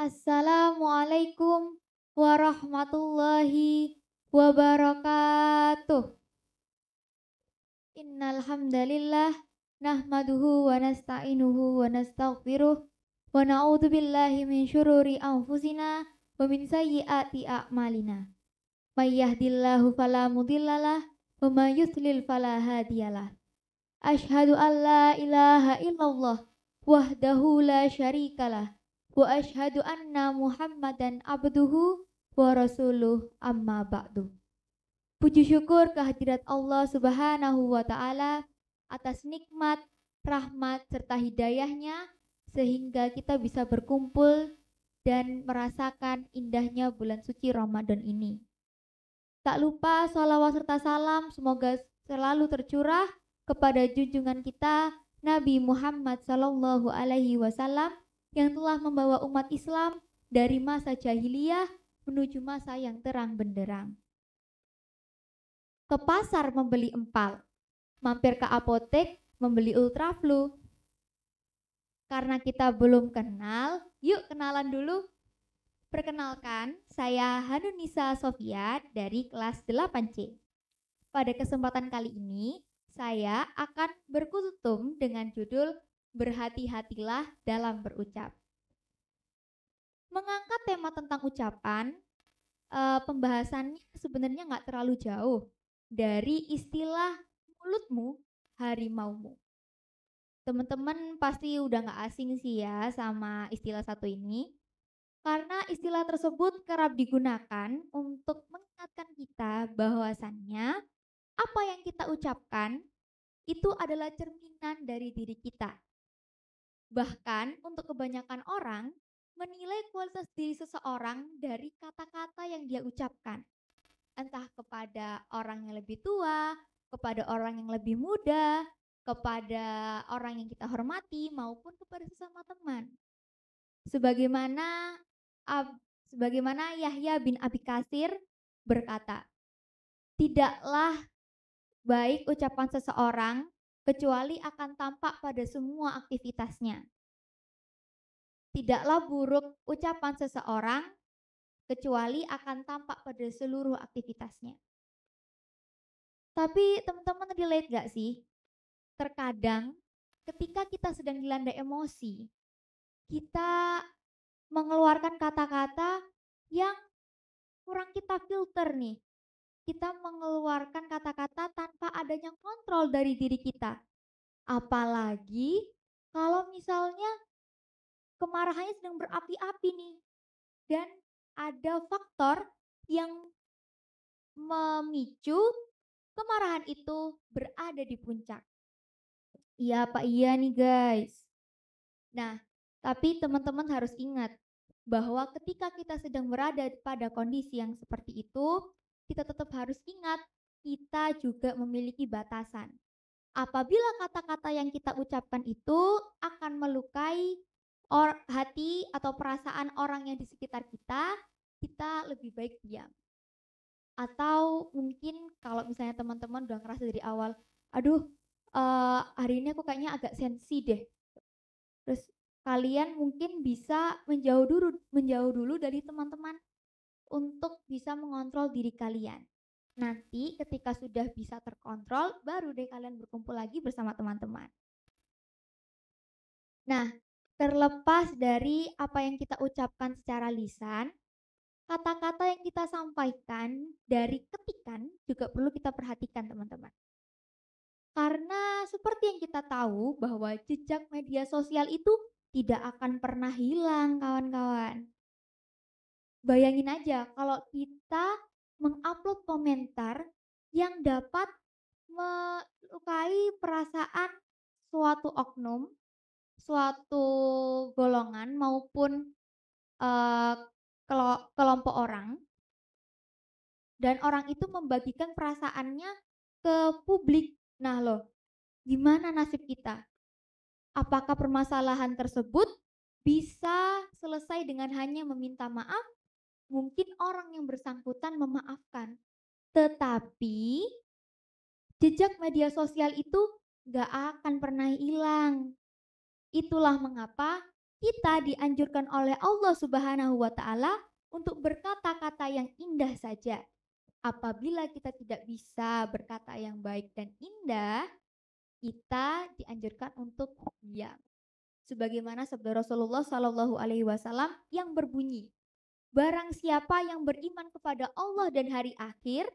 Assalamualaikum warahmatullahi wabarakatuh. Innal hamdalillah nahmaduhu wa nasta'inuhu wa nastaghfiruh wa na'udzu billahi min syururi anfusina wa min sayyiati a'malina. May yahdihillahu fala mudhillalah wa may yudhlil fala hadiyalah. Asyhadu an la ilaha illallah wahdahu la syarikalah wa asyhadu anna Muhammadan abduhu wa rasuluh amma ba'du. Puji syukur kehadirat Allah Subhanahu wa taala atas nikmat, rahmat serta hidayahnya sehingga kita bisa berkumpul dan merasakan indahnya bulan suci Ramadan ini. Tak lupa salawat serta salam semoga selalu tercurah kepada junjungan kita Nabi Muhammad Sallallahu Alaihi Wasallam yang telah membawa umat Islam dari masa jahiliyah menuju masa yang terang benderang. Ke pasar membeli empal, mampir ke apotek membeli ultraflu. Karena kita belum kenal, yuk kenalan dulu. Perkenalkan, saya Hanunisa Sofia dari kelas 8C. Pada kesempatan kali ini, saya akan berkututum dengan judul Berhati-hatilah dalam berucap. Mengangkat tema tentang ucapan, pembahasannya sebenarnya nggak terlalu jauh dari istilah mulutmu harimaumu. Teman-teman pasti udah nggak asing sih ya sama istilah satu ini. Karena istilah tersebut kerap digunakan untuk mengingatkan kita bahwasannya apa yang kita ucapkan itu adalah cerminan dari diri kita. Bahkan untuk kebanyakan orang menilai kualitas diri seseorang dari kata-kata yang dia ucapkan. Entah kepada orang yang lebih tua, kepada orang yang lebih muda, kepada orang yang kita hormati maupun kepada sesama teman. Sebagaimana Yahya bin Abi Katsir berkata, tidaklah baik ucapan seseorang kecuali akan tampak pada semua aktivitasnya. Tidaklah buruk ucapan seseorang kecuali akan tampak pada seluruh aktivitasnya. Tapi teman-teman relate gak sih? Terkadang ketika kita sedang dilanda emosi, kita mengeluarkan kata-kata yang kurang kita filter nih. Kita mengeluarkan kata-kata tanpa adanya kontrol dari diri kita. Apalagi kalau misalnya kemarahannya sedang berapi-api nih. Dan ada faktor yang memicu kemarahan itu berada di puncak. Iya Pak, iya nih guys. Nah, tapi teman-teman harus ingat bahwa ketika kita sedang berada pada kondisi yang seperti itu, kita tetap harus ingat kita juga memiliki batasan. Apabila kata-kata yang kita ucapkan itu akan melukai hati atau perasaan orang yang di sekitar kita, kita lebih baik diam. Atau mungkin kalau misalnya teman-teman udah ngerasa dari awal, aduh hari ini aku kayaknya agak sensi deh. Terus kalian mungkin bisa menjauh dulu dari teman-teman untuk bisa mengontrol diri kalian. Nanti ketika sudah bisa terkontrol, baru deh kalian berkumpul lagi bersama teman-teman. Nah, terlepas dari apa yang kita ucapkan secara lisan, kata-kata yang kita sampaikan dari ketikan juga perlu kita perhatikan teman-teman. Karena seperti yang kita tahu bahwa jejak media sosial itu tidak akan pernah hilang kawan-kawan. Bayangin aja kalau kita mengupload komentar yang dapat melukai perasaan suatu oknum, suatu golongan maupun uh, kelompok orang, dan orang itu membagikan perasaannya ke publik. Nah loh, gimana nasib kita? Apakah permasalahan tersebut bisa selesai dengan hanya meminta maaf? Mungkin orang yang bersangkutan memaafkan. Tetapi jejak media sosial itu gak akan pernah hilang. Itulah mengapa kita dianjurkan oleh Allah Subhanahu wa taala untuk berkata-kata yang indah saja. Apabila kita tidak bisa berkata yang baik dan indah, kita dianjurkan untuk diam. Sebagaimana sabda Rasulullah Shallallahu alaihi wasallam yang berbunyi, barang siapa yang beriman kepada Allah dan hari akhir,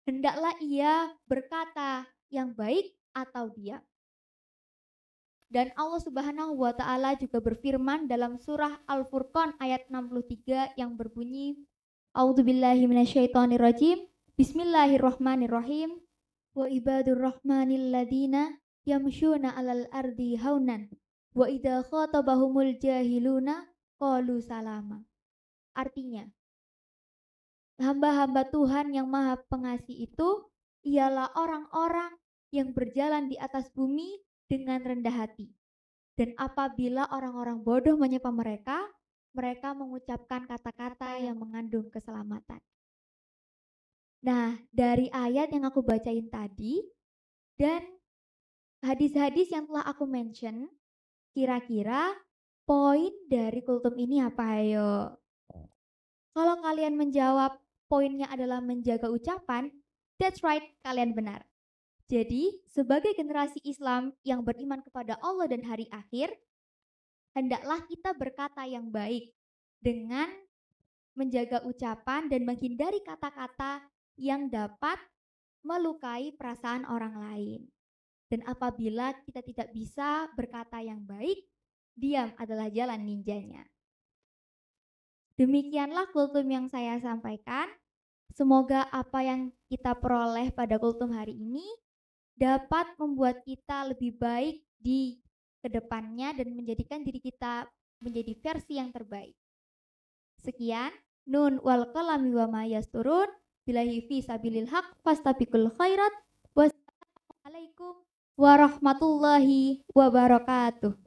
hendaklah ia berkata yang baik atau diam. Dan Allah Subhanahu wa taala juga berfirman dalam surah Al-Furqan ayat 63 yang berbunyi, A'udzubillahi minasyaitonirrajim. Bismillahirrahmanirrahim. Wa ibadur rahmanil ladina yamshuna 'alal ardi haunan wa idza khatabahumul jahiluna qalu salama. Artinya, hamba-hamba Tuhan yang Maha Pengasih itu ialah orang-orang yang berjalan di atas bumi dengan rendah hati. Dan apabila orang-orang bodoh menyapa mereka, mereka mengucapkan kata-kata yang mengandung keselamatan. Nah, dari ayat yang aku bacain tadi dan hadis-hadis yang telah aku mention, kira-kira poin dari kultum ini apa ayo? Kalau kalian menjawab poinnya adalah menjaga ucapan, that's right, kalian benar. Jadi, sebagai generasi Islam yang beriman kepada Allah dan hari akhir, hendaklah kita berkata yang baik dengan menjaga ucapan dan menghindari kata-kata yang dapat melukai perasaan orang lain. Dan apabila kita tidak bisa berkata yang baik, diam adalah jalan ninjanya. Demikianlah kultum yang saya sampaikan. Semoga apa yang kita peroleh pada kultum hari ini dapat membuat kita lebih baik di kedepannya dan menjadikan diri kita menjadi versi yang terbaik. Sekian, nun wal qalami wa ma yasturun, billahi fi sabilil haq fastabiqul khairat. Wassalamualaikum warahmatullahi wabarakatuh.